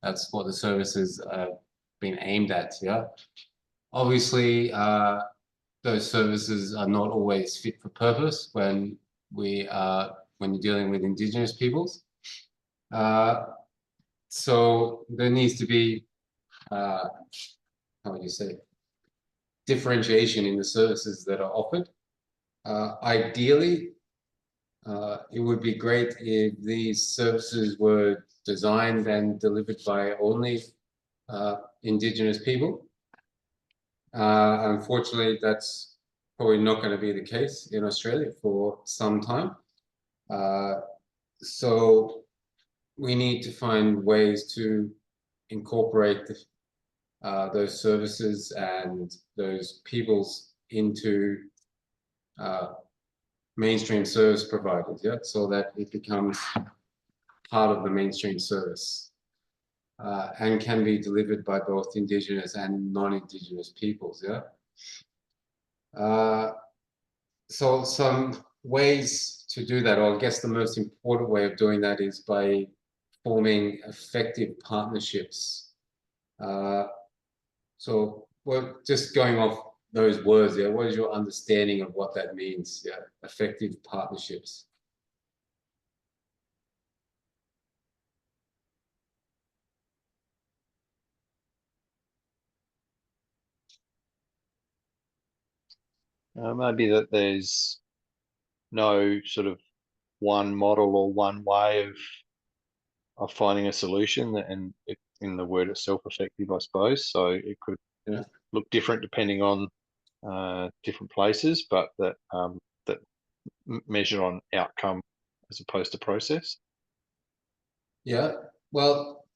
That's what the services have been aimed at, yeah. Obviously, those services are not always fit for purpose when when you're dealing with Indigenous peoples. So there needs to be, how would you say, differentiation in the services that are offered. Ideally, it would be great if these services were designed and delivered by only Indigenous people. Unfortunately, that's probably not going to be the case in Australia for some time. So we need to find ways to incorporate those services and those peoples into mainstream service providers, yeah, so that it becomes part of the mainstream service and can be delivered by both Indigenous and non-Indigenous peoples, yeah. So some ways to do that, or I guess the most important way of doing that is by forming effective partnerships. So we're just going off those words there. What is your understanding of what that means? Yeah, effective partnerships. Maybe that there's no sort of one model or one way of finding a solution, and in the word itself, effective, I suppose. So it could look different depending on different places, but that measure on outcome as opposed to process. Yeah, well,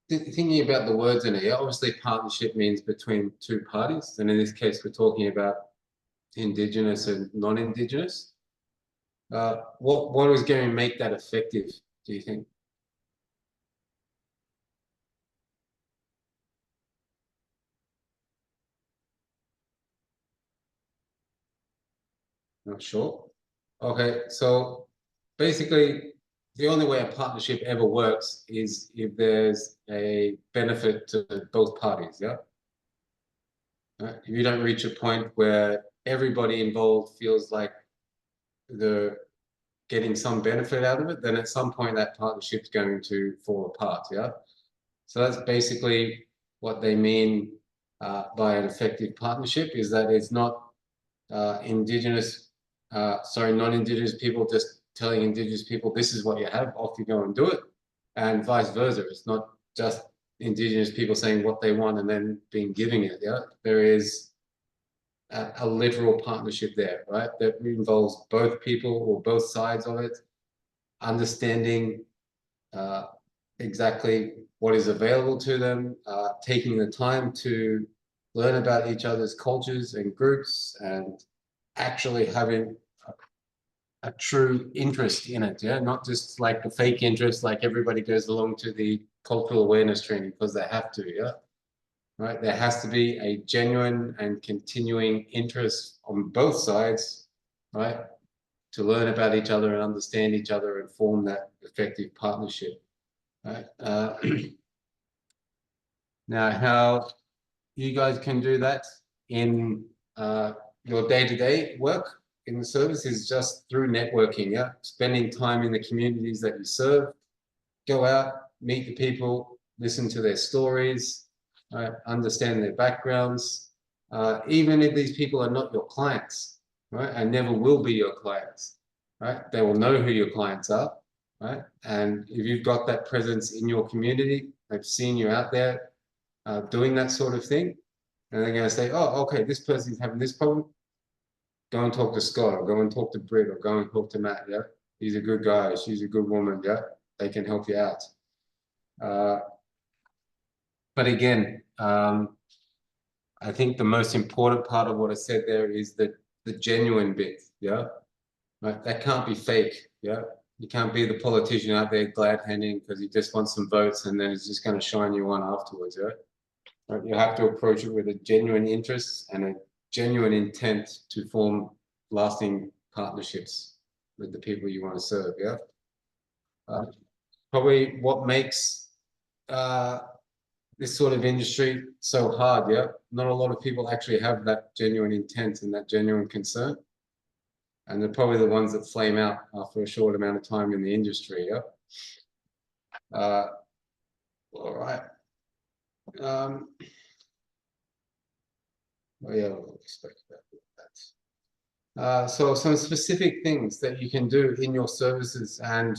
thinking about the words in it, obviously partnership means between two parties, and in this case, we're talking about Indigenous and non-Indigenous. What is going to make that effective, do you think? Not sure. Okay, so basically, the only way a partnership ever works is if there's a benefit to both parties, yeah? If you don't reach a point where everybody involved feels like they're getting some benefit out of it, then at some point that partnership's going to fall apart, yeah? So that's basically what they mean by an effective partnership, is that it's not non-Indigenous people just telling Indigenous people, this is what you have, off you go and do it, and vice versa. It's not just Indigenous people saying what they want and then being giving it, yeah? There is a literal partnership there, right? That involves both people or both sides of it, understanding exactly what is available to them, taking the time to learn about each other's cultures and groups, and actually having a true interest in it, yeah, not just like the fake interest, like everybody goes along to the cultural awareness training because they have to, yeah. Right, there has to be a genuine and continuing interest on both sides, right, to learn about each other and understand each other and form that effective partnership, right? Now, how you guys can do that in your day-to-day work in the service is just through networking, yeah, spending time in the communities that you serve. Go out, meet the people, listen to their stories, right? Understand their backgrounds. Even if these people are not your clients, right, and never will be your clients, right? They will know who your clients are, right? And if you've got that presence in your community, they've seen you out there doing that sort of thing, and they're going to say, oh, okay, this person's having this problem. Go and talk to Scott, or go and talk to Britt, or go and talk to Matt, yeah? He's a good guy, she's a good woman, yeah? They can help you out. But again, I think the most important part of what I said there is the genuine bit, yeah? Right? That can't be fake, yeah? You can't be the politician out there glad-handing because he just wants some votes and then he's just going to shine you one afterwards, yeah? Right? You have to approach it with a genuine interest and a genuine intent to form lasting partnerships with the people you want to serve, yeah? Probably what makes this sort of industry so hard, yeah? Not a lot of people actually have that genuine intent and that genuine concern. And they're probably the ones that flame out after a short amount of time in the industry, yeah? All right. Oh yeah, we'll expect that. So some specific things that you can do in your services, and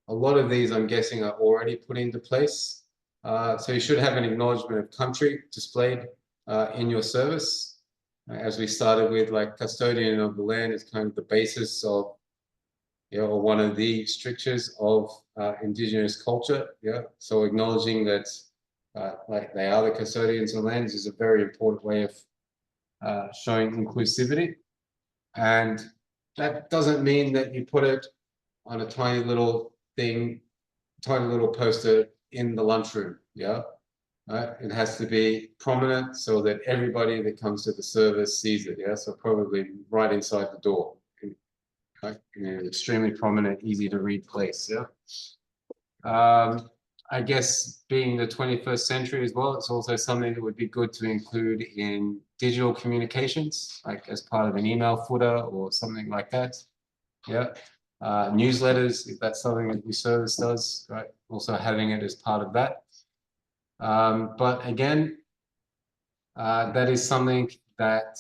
a lot of these I'm guessing are already put into place. So you should have an acknowledgement of country displayed in your service. As we started with, like, custodian of the land is kind of the basis of, you know, or one of the strictures of Indigenous culture, yeah? So acknowledging that like they are the custodians of land is a very important way of showing inclusivity. And that doesn't mean that you put it on a tiny little thing, tiny little poster in the lunchroom, yeah? Right? It has to be prominent so that everybody that comes to the service sees it, yeah? So probably right inside the door, right? In an extremely prominent, easy to read place, yeah? I guess being the 21st century as well, it's also something that would be good to include in digital communications, like as part of an email footer or something like that. Yeah. Newsletters, if that's something that your service does, right? Also having it as part of that. But again, that is something that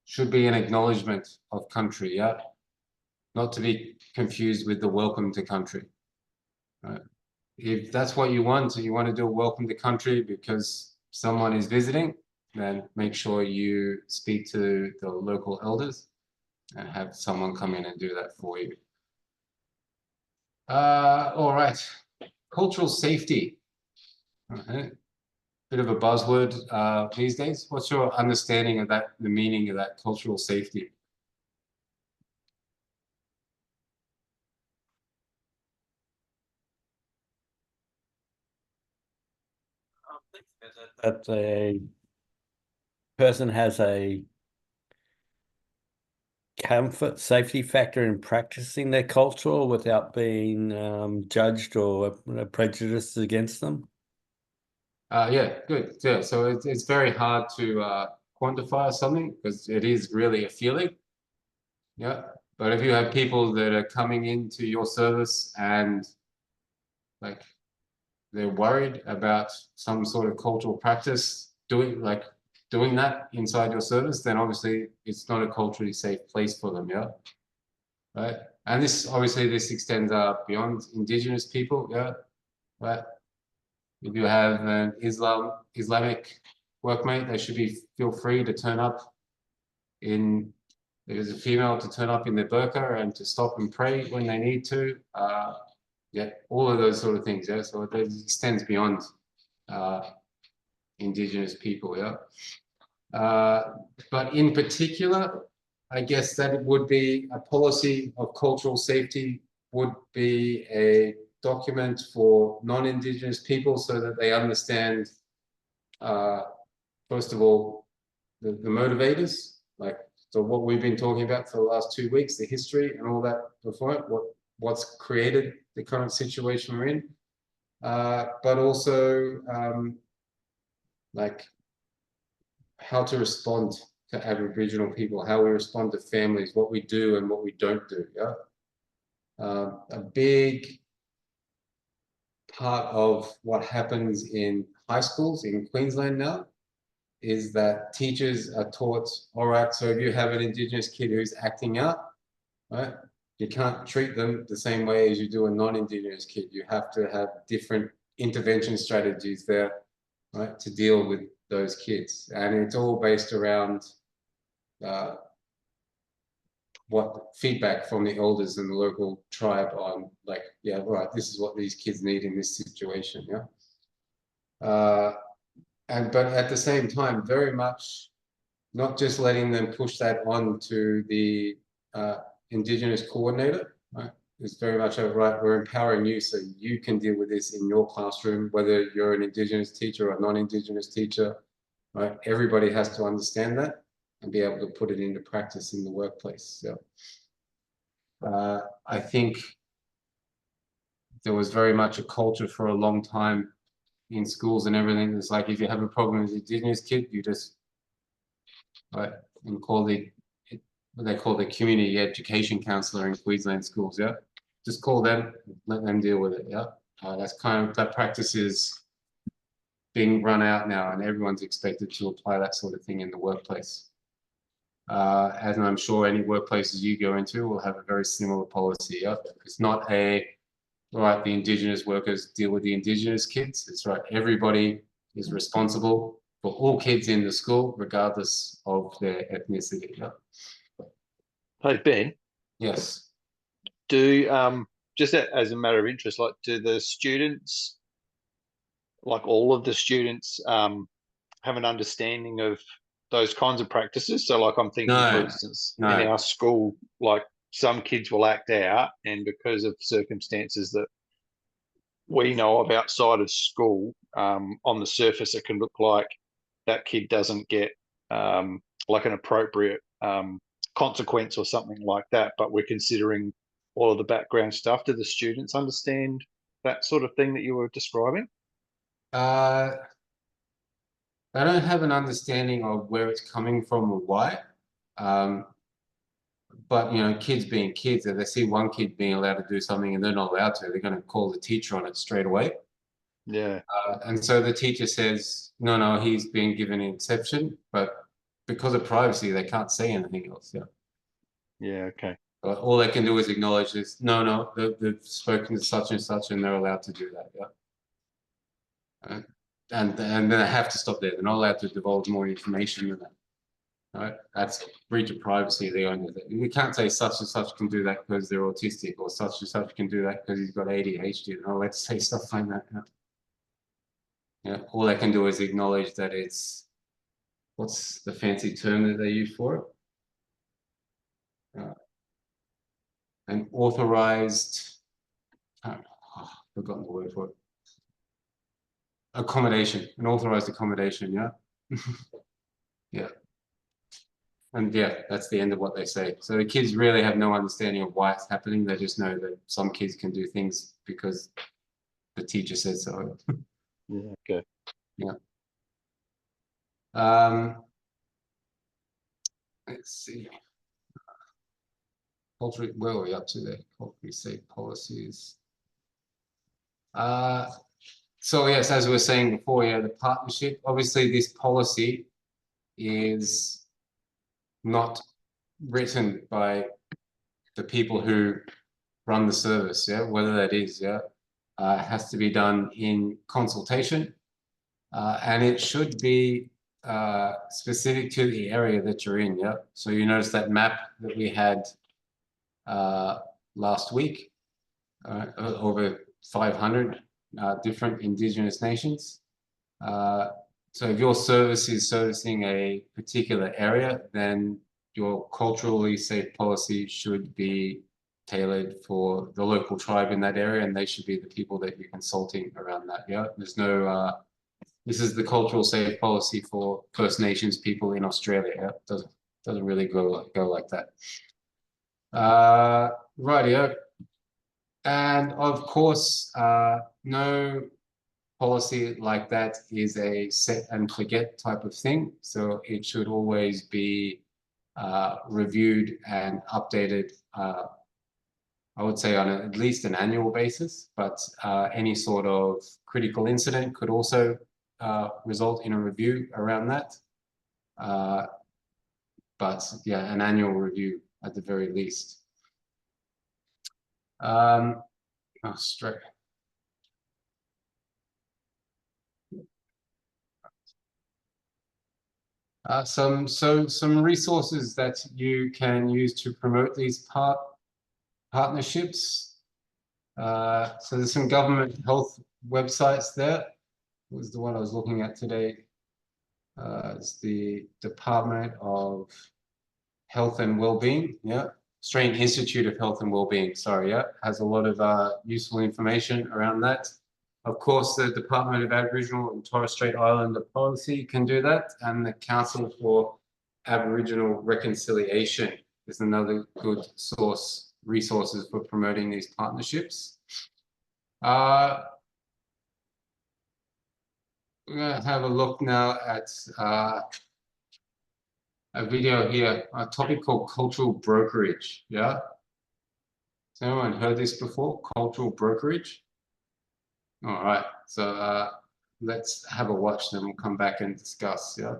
should be an acknowledgement of country, yeah? Not to be confused with the welcome to country. Right? If that's what you want, and you want to do a welcome to country because someone is visiting, then make sure you speak to the local elders and have someone come in and do that for you. All right, cultural safety. Bit of a buzzword these days. What's your understanding of that, the meaning of that cultural safety? That a person has a comfort, safety factor in practicing their culture without being judged or prejudiced against them? Yeah, good. Yeah, so it's very hard to quantify something because it is really a feeling. Yeah, but if you have people that are coming into your service and like they're worried about some sort of cultural practice doing that inside your service, then obviously it's not a culturally safe place for them, yeah? Right? And this obviously this extends beyond Indigenous people, yeah? Right? If you have an Islamic workmate, they should feel free to turn up in, there's a female to turn up in their burqa and to stop and pray when they need to. Yeah, all of those sort of things, yeah? So it extends beyond Indigenous people, yeah? But in particular, I guess that it would be a policy of cultural safety would be a document for non-Indigenous people so that they understand, first of all, the motivators, like, so what we've been talking about for the last 2 weeks, the history and all that before it, what's created the current situation we're in, but also like how to respond to Aboriginal people, how we respond to families, what we do and what we don't do. Yeah, a big part of what happens in high schools in Queensland now is that teachers are taught, all right, so if you have an Indigenous kid who's acting out, right, you can't treat them the same way as you do a non-Indigenous kid. You have to have different intervention strategies there, right, to deal with those kids. And it's all based around what feedback from the elders in the local tribe on, like, yeah, right, this is what these kids need in this situation, yeah. But at the same time, very much not just letting them push that on to the Indigenous coordinator, right? It's very much a, right, we're empowering you so you can deal with this in your classroom, whether you're an Indigenous teacher or a non-Indigenous teacher, right? Everybody has to understand that and be able to put it into practice in the workplace. So I think there was very much a culture for a long time in schools and everything. It's like, if you have a problem with an Indigenous kid, you just, right, and call what they call the community education counselor in Queensland schools, yeah? Just call them, let them deal with it, yeah? That's kind of, that practice is being run out now, and everyone's expected to apply that sort of thing in the workplace. As I'm sure any workplaces you go into will have a very similar policy, yeah? It's not a, right, the Indigenous workers deal with the Indigenous kids. It's right, everybody is responsible for all kids in the school, regardless of their ethnicity. Yeah? Hey, Ben, Yes. do just as a matter of interest, like, do the students, like all of the students, have an understanding of those kinds of practices? So, like, I'm thinking, for No, instance, no. in our school, like, some kids will act out, and because of circumstances that we know of outside of school, on the surface, it can look like that kid doesn't get like an appropriate consequence or something like that. But we're considering all of the background stuff. Do the students understand that sort of thing that you were describing? They don't have an understanding of where it's coming from or why. But, you know, kids being kids, if they see one kid being allowed to do something and they're not allowed to, they're going to call the teacher on it straight away. Yeah. And so the teacher says, no, he's being given an exception, but because of privacy, they can't say anything else. Yeah. Yeah. Okay. All they can do is acknowledge this. No, they've spoken to such and such, and they're allowed to do that. Yeah. And then they have to stop there. They're not allowed to divulge more information than that. Right? That's breach of privacy. They own it. We can't say such and such can do that because they're autistic, or such and such can do that because he's got ADHD. They're not allowed to say stuff like that. Yeah. All they can do is acknowledge that it's, what's the fancy term that they use for it? An authorized, forgotten the word for it. Accommodation, an authorized accommodation, yeah? Yeah. And yeah, that's the end of what they say. So the kids really have no understanding of why it's happening. They just know that some kids can do things because the teacher says so. Yeah. Okay. Yeah. Let's see. Culturally, where are we up to there? Culturally safe policies. So yes, as we were saying before, yeah, the partnership, obviously this policy is not written by the people who run the service, yeah, whether that is, yeah, has to be done in consultation, and it should be specific to the area that you're in, yeah. So you notice that map that we had last week, over 500 different Indigenous nations. So if your service is servicing a particular area, then your culturally safe policy should be tailored for the local tribe in that area, and they should be the people that you're consulting around that. Yeah, there's no. This is the cultural safe policy for First Nations people in Australia. Yeah? Doesn't really go like that. Rightio. And of course, no policy like that is a set and forget type of thing. So it should always be reviewed and updated, I would say on at least an annual basis, but any sort of critical incident could also result in a review around that. But yeah, an annual review at the very least. Straight. Some resources that you can use to promote these partnerships. So there's some government health websites there. What was the one I was looking at today? It's the Department of Health and Wellbeing. Yeah, Australian Institute of Health and Wellbeing. Sorry, yeah, has a lot of useful information around that. Of course, the Department of Aboriginal and Torres Strait Islander Policy can do that, and the Council for Aboriginal Reconciliation is another good resources for promoting these partnerships. We're going to have a look now at a video here, a topic called cultural brokerage. Yeah, has anyone heard this before? Cultural brokerage. All right, so let's have a watch, then we'll come back and discuss. Yeah.